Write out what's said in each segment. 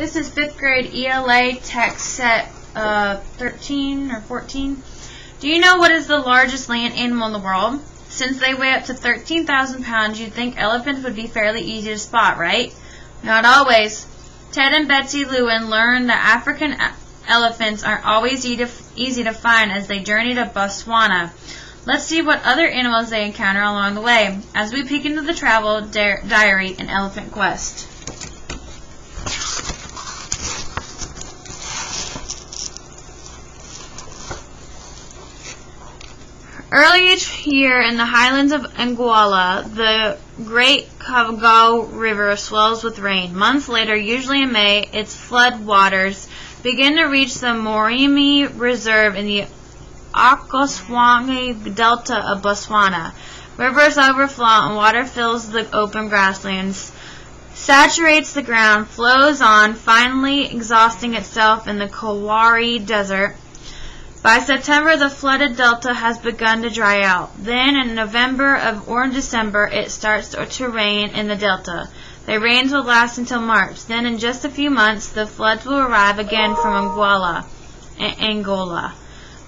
This is 5th grade ELA text set 13 or 14. Do you know what is the largest land animal in the world? Since they weigh up to 13,000 pounds, you'd think elephants would be fairly easy to spot, right? Not always. Ted and Betsy Lewin learned that African elephants aren't always easy to find as they journey to Botswana. Let's see what other animals they encounter along the way as we peek into the travel diary in Elephant Quest. Early each year in the highlands of Angola, the Great Congo River swells with rain. Months later, usually in May, its flood waters begin to reach the Moremi Reserve in the Okoswangi Delta of Botswana. Rivers overflow and water fills the open grasslands, saturates the ground, flows on, finally exhausting itself in the Kalahari Desert. By September, the flooded delta has begun to dry out. Then, in November or December, it starts to rain in the delta. The rains will last until March. Then, in just a few months, the floods will arrive again from Angola.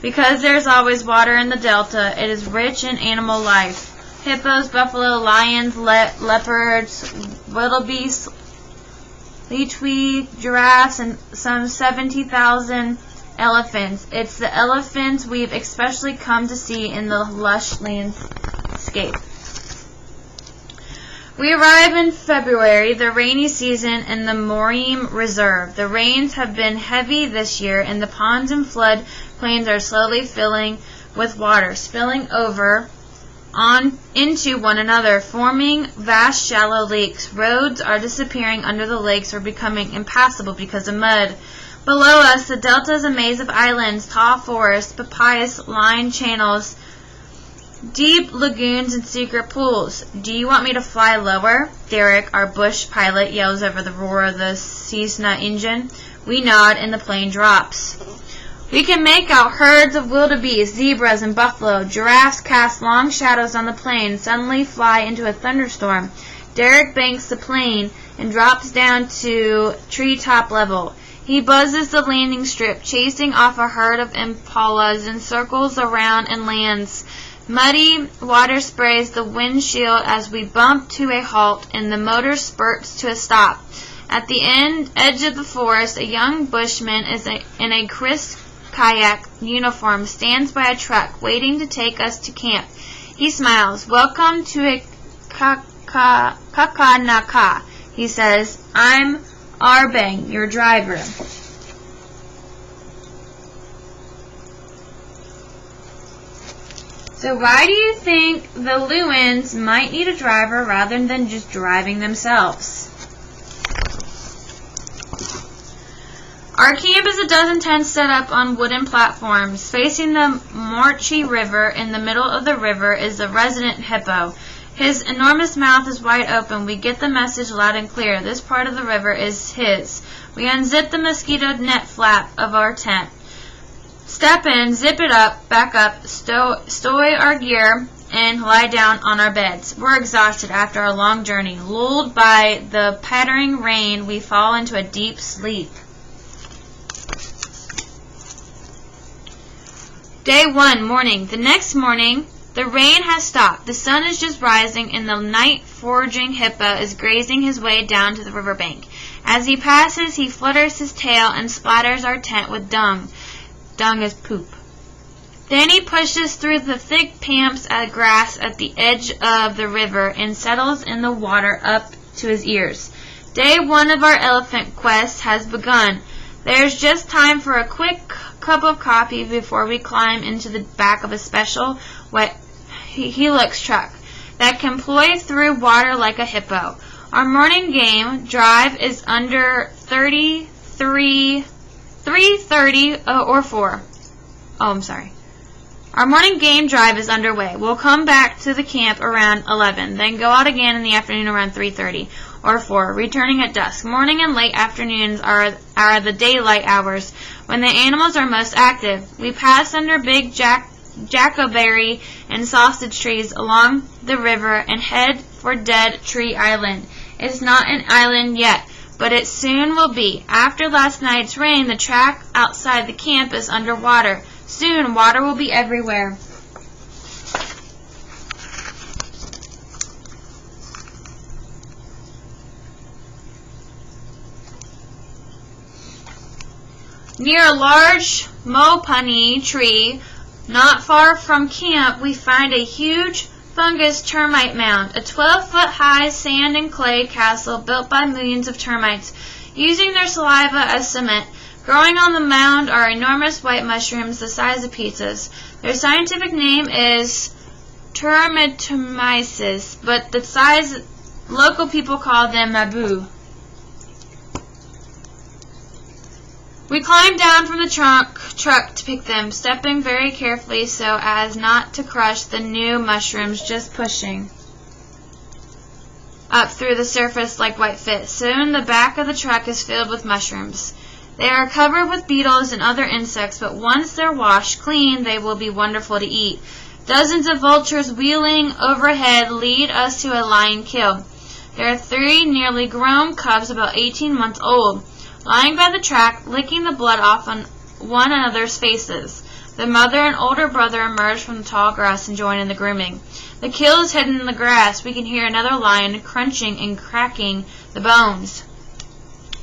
Because there's always water in the delta, it is rich in animal life. Hippos, buffalo, lions, leopards, wildebeest, litwi, giraffes, and some 70,000 elephants. It's the elephants we've especially come to see in the lush landscape. We arrive in February, the rainy season in the Moremi Reserve. The rains have been heavy this year, and the ponds and flood plains are slowly filling with water, spilling over into one another, forming vast shallow lakes. Roads are disappearing under the lakes or becoming impassable because of mud. Below us, the delta is a maze of islands, tall forests, papyrus-lined channels, deep lagoons, and secret pools. Do you want me to fly lower? Derek, our bush pilot, yells over the roar of the Cessna engine. We nod, and the plane drops. We can make out herds of wildebeest, zebras, and buffalo. Giraffes cast long shadows on the plane, suddenly fly into a thunderstorm. Derek banks the plane and drops down to treetop level. He buzzes the landing strip, chasing off a herd of impalas and circles around and lands. Muddy water sprays the windshield as we bump to a halt, and the motor spurts to a stop. At the edge of the forest, a young bushman in a crisp kayak uniform stands by a truck, waiting to take us to camp. He smiles. Welcome to a Kakanaka, he says. I'm Arbang, your driver. So why do you think the Lewins might need a driver rather than just driving themselves? Our camp is a dozen tents set up on wooden platforms. Facing the Morchi River, in the middle of the river, is the resident hippo. His enormous mouth is wide open. We get the message loud and clear. This part of the river is his. We unzip the mosquito net flap of our tent. Step in, zip it up, back up, stow our gear, and lie down on our beds. We're exhausted after our long journey. Lulled by the pattering rain, we fall into a deep sleep. Day 1, morning. The next morning, the rain has stopped. The sun is just rising, and the night-foraging hippo is grazing his way down to the riverbank. As he passes, he flutters his tail and splatters our tent with dung. Dung is poop. Then he pushes through the thick pampas of grass at the edge of the river and settles in the water up to his ears. Day 1 of our elephant quest has begun. There's just time for a quick cup of coffee before we climb into the back of a special wet helix truck that can plow through water like a hippo. Our morning game drive is under 3:30 or 4. Our morning game drive is underway. We'll come back to the camp around 11, then go out again in the afternoon around 3:30 or 4, returning at dusk. Morning and late afternoons are the daylight hours, when the animals are most active. We pass under big jackberry and sausage trees along the river and head for Dead Tree Island. It's not an island yet, but it soon will be. After last night's rain, the track outside the camp is underwater. Soon, water will be everywhere. Near a large mopani tree, not far from camp, we find a huge fungus termite mound, a 12-foot-high sand and clay castle built by millions of termites, using their saliva as cement. Growing on the mound are enormous white mushrooms the size of pizzas. Their scientific name is Termitomyces, but the size local people call them mabu. We climbed down from the truck to pick them, stepping very carefully so as not to crush the new mushrooms, just pushing up through the surface like white fit. Soon the back of the truck is filled with mushrooms. They are covered with beetles and other insects, but once they're washed clean, they will be wonderful to eat. Dozens of vultures wheeling overhead lead us to a lion kill. There are 3 nearly grown cubs about 18 months old, lying by the track, licking the blood off on one another's faces. The mother and older brother emerge from the tall grass and join in the grooming. The kill is hidden in the grass. We can hear another lion crunching and cracking the bones.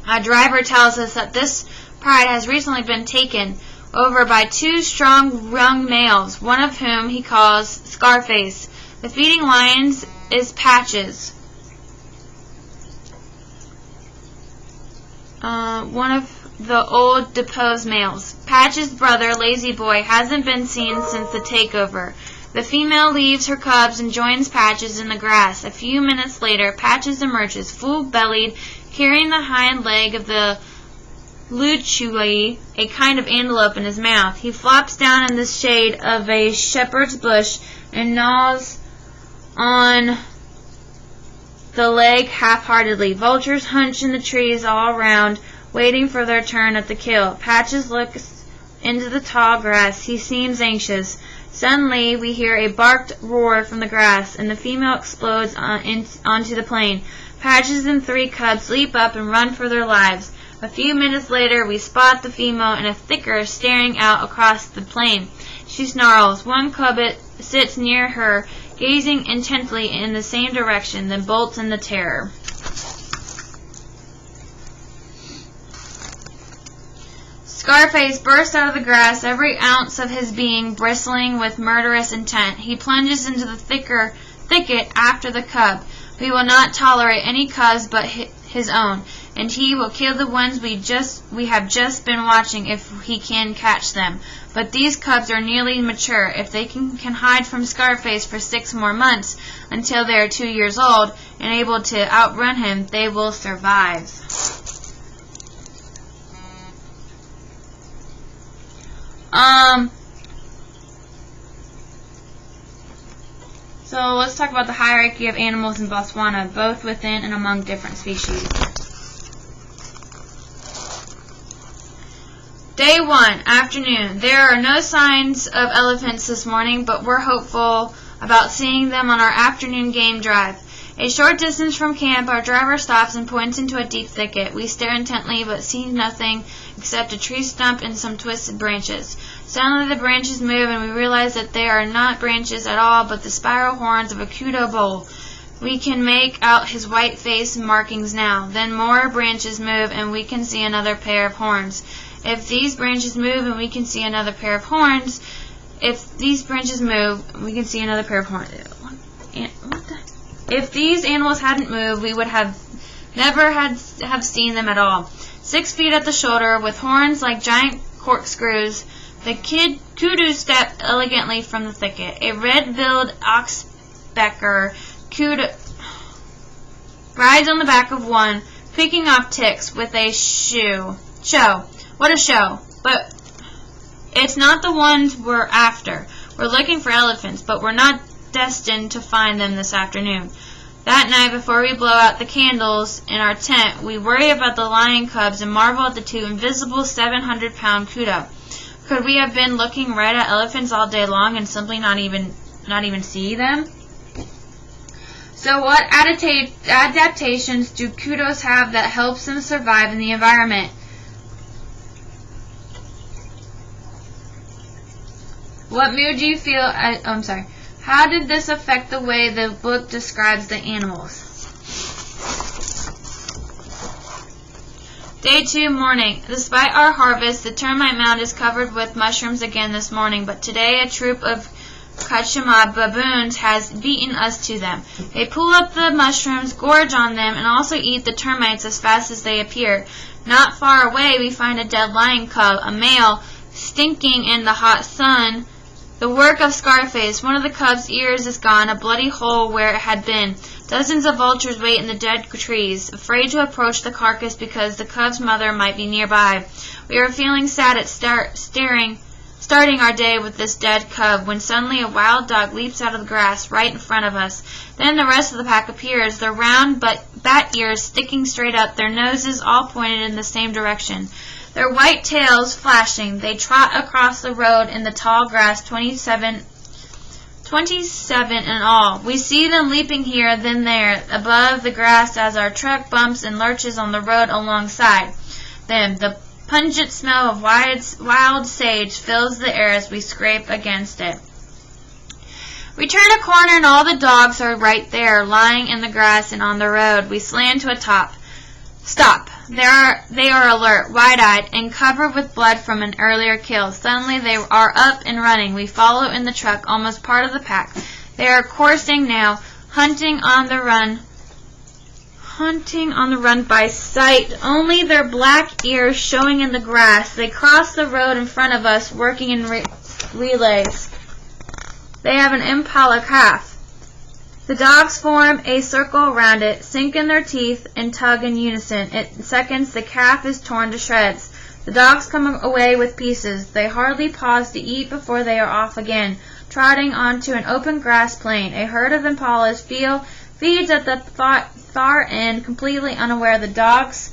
Our driver tells us that this pride has recently been taken over by 2 strong young males, one of whom he calls Scarface. The feeding lions is Patches. One of the old deposed males. Patch's brother, Lazy Boy, hasn't been seen since the takeover. The female leaves her cubs and joins Patches in the grass. A few minutes later, Patches emerges, full-bellied, carrying the hind leg of the luchui, a kind of antelope, in his mouth. He flops down in the shade of a shepherd's bush and gnaws on the leg half-heartedly. Vultures hunch in the trees all around, waiting for their turn at the kill. Patches looks into the tall grass. He seems anxious. Suddenly, we hear a barked roar from the grass, and the female explodes onto the plain. Patches and 3 cubs leap up and run for their lives. A few minutes later, we spot the female in a thicker staring out across the plain. She snarls. One cub sits near her, gazing intently in the same direction, then bolts in the terror. Scarface bursts out of the grass, every ounce of his being bristling with murderous intent. He plunges into the thicket after the cub. We will not tolerate any cubs but his own, and he will kill the ones we have just been watching if he can catch them. But these cubs are nearly mature. If they can hide from Scarface for 6 more months until they are 2 years old and able to outrun him, they will survive. So let's talk about the hierarchy of animals in Botswana, both within and among different species. Day 1, afternoon. There are no signs of elephants this morning, but we're hopeful about seeing them on our afternoon game drive. A short distance from camp, our driver stops and points into a deep thicket. We stare intently, but see nothing except a tree stump and some twisted branches. Suddenly the branches move, and we realize that they are not branches at all, but the spiral horns of a kudu bull. We can make out his white face markings now. Then more branches move, and we can see another pair of horns. If these branches move, and we can see another pair of horns. If these branches move, we can see another pair of horns. If these animals hadn't moved, we would have never have seen them at all. 6 feet at the shoulder, with horns like giant corkscrews, the kudu stepped elegantly from the thicket. A red-billed oxpecker kudu rides on the back of one, picking off ticks with a show. What a show. But it's not the ones we're after. We're looking for elephants, but we're not destined to find them this afternoon. That night, before we blow out the candles in our tent, we worry about the lion cubs and marvel at the 2 invisible 700-pound kudu. Could we have been looking right at elephants all day long and simply not even see them? So what adaptations do kudos have that helps them survive in the environment? What mood do you feel? I'm sorry. How did this affect the way the book describes the animals? Day 2, morning. Despite our harvest, the termite mound is covered with mushrooms again this morning, but today a troop of Kachima baboons has beaten us to them. They pull up the mushrooms, gorge on them, and also eat the termites as fast as they appear. Not far away, we find a dead lion cub, a male, stinking in the hot sun. The work of Scarface. One of the cub's ears is gone, a bloody hole where it had been. Dozens of vultures wait in the dead trees, afraid to approach the carcass because the cub's mother might be nearby. We are feeling sad at starting our day with this dead cub, when suddenly a wild dog leaps out of the grass right in front of us. Then the rest of the pack appears, their round bat ears sticking straight up, their noses all pointed in the same direction. Their white tails flashing, they trot across the road in the tall grass, 27 in all. We see them leaping here, then there, above the grass as our truck bumps and lurches on the road alongside them. The pungent smell of wild sage fills the air as we scrape against it. We turn a corner and all the dogs are right there, lying in the grass and on the road. We slant to a stop. They are alert, wide-eyed, and covered with blood from an earlier kill. Suddenly they are up and running. We follow in the truck, almost part of the pack. They are coursing now, hunting on the run by sight, only their black ears showing in the grass. They cross the road in front of us, working in relays. They have an impala calf. The dogs form a circle around it, sink in their teeth, and tug in unison. In seconds, the calf is torn to shreds. The dogs come away with pieces. They hardly pause to eat before they are off again, trotting onto an open grass plain. A herd of impalas feeds at the far end, completely unaware. The dogs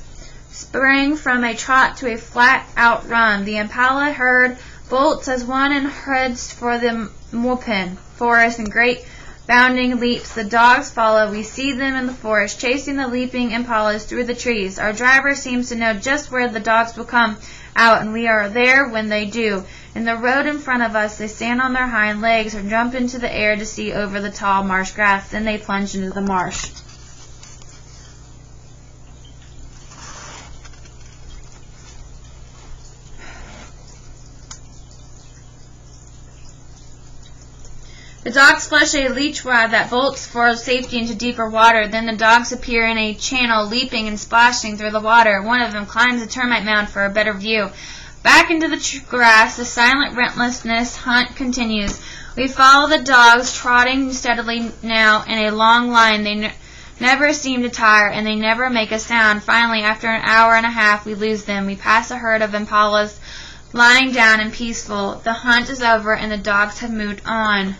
spring from a trot to a flat-out run. The impala herd bolts as one and heads for the Mupin forest in great bounding leaps. The dogs follow. We see them in the forest, chasing the leaping impalas through the trees. Our driver seems to know just where the dogs will come out, and we are there when they do. In the road in front of us, they stand on their hind legs or jump into the air to see over the tall marsh grass. Then they plunge into the marsh. The dogs flush a leech rod that bolts for safety into deeper water. Then the dogs appear in a channel, leaping and splashing through the water. One of them climbs the termite mound for a better view. Back into the grass, the silent relentlessness hunt continues. We follow the dogs, trotting steadily now in a long line. They never seem to tire, and they never make a sound. Finally, after an hour and a half, we lose them. We pass a herd of impalas lying down and peaceful. The hunt is over, and the dogs have moved on.